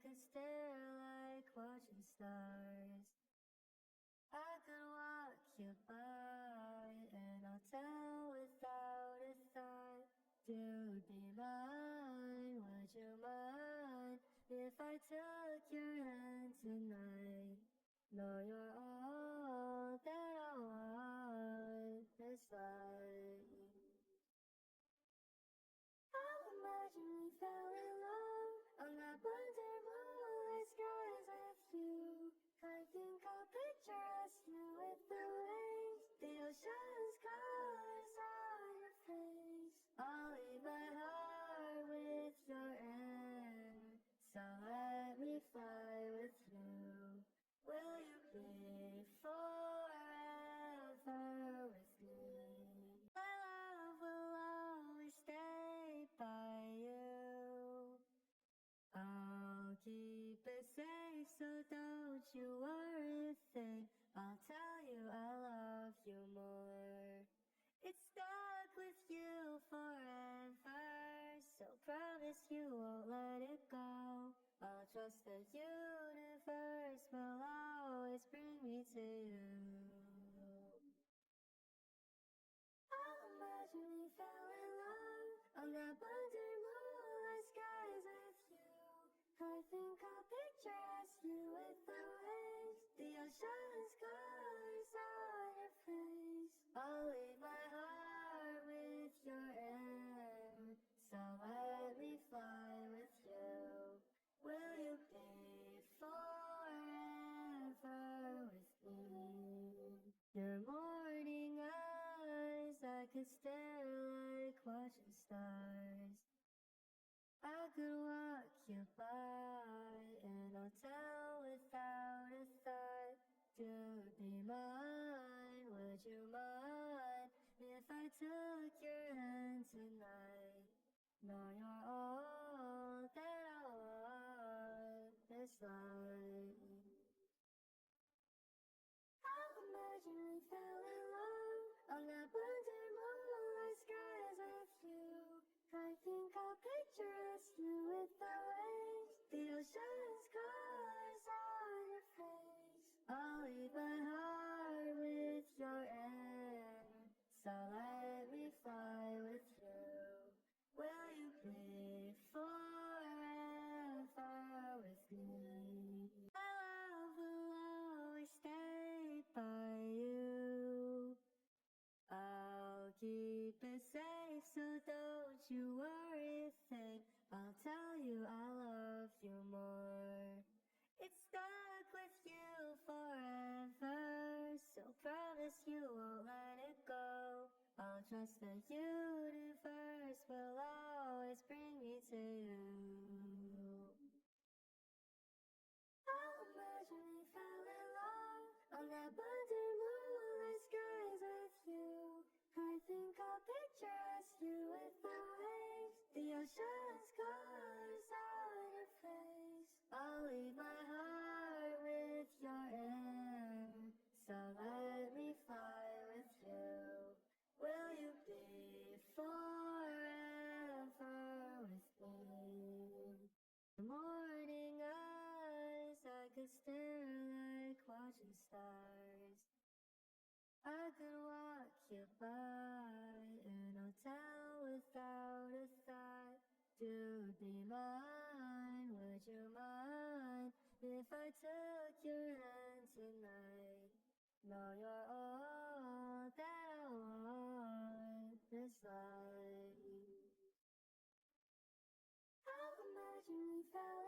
could stare like watching stars. I could walk you by and I'll tell without a thought. You'd be mine, would you mind if I took your hand tonight? No, you're all that I want this life. I'll imagine we fell in love on that blue moonlit skies with you. I think I'll picture us blue with the waves, the ocean's colors on your face. I'll leave my heart with your air, so let me fly with you. Will you be forever with me? My love will always stay by you. I'll keep it safe, so don't you worry a thing. I'll tell you I love you more. It's stuck with you forever, so promise you won't let it go. I'll trust the universe will always bring me to you. I'll imagine we fell in love on that blue moonlit skies with you. I think I'll picture us you with the waves, the ocean's colors on your face. I'll leave my heart with your air, so let me fly with you. Will you be forever with me? Your morning eyes, I could stare like watching stars. I could walk you by and I'll tell without a thought. You'd be mine, would you mind if I took your hand tonight? No, you're all that I want this life. I'll imagine we fell in love on that blue moonlit skies with you. I think I'll picture us blue with the waves, the ocean's colors on your face. I'll leave my heart with your air, so let me fly with you. Will you be forever with me? My love will always stay by you. I'll keep it safe, so don't you worry a thing. I'll tell you I love you more. It's stuck with you forever, so promise you won't let it go. I'll trust the universe will always bring me to you. I'll imagine we fell in love on that blue moonlit skies with you. I think I'll picture us you with the waves, the ocean's colors on your face. I'll leave my heart with your air, so let me fly with you. Will you be forever with me? Morning eyes, I could stare like watching stars. I could walk you by and I'll tell without a thought. You'd be mine, would you mind if I took your hand tonight? No, you're all that I want this life. I'll imagine we fell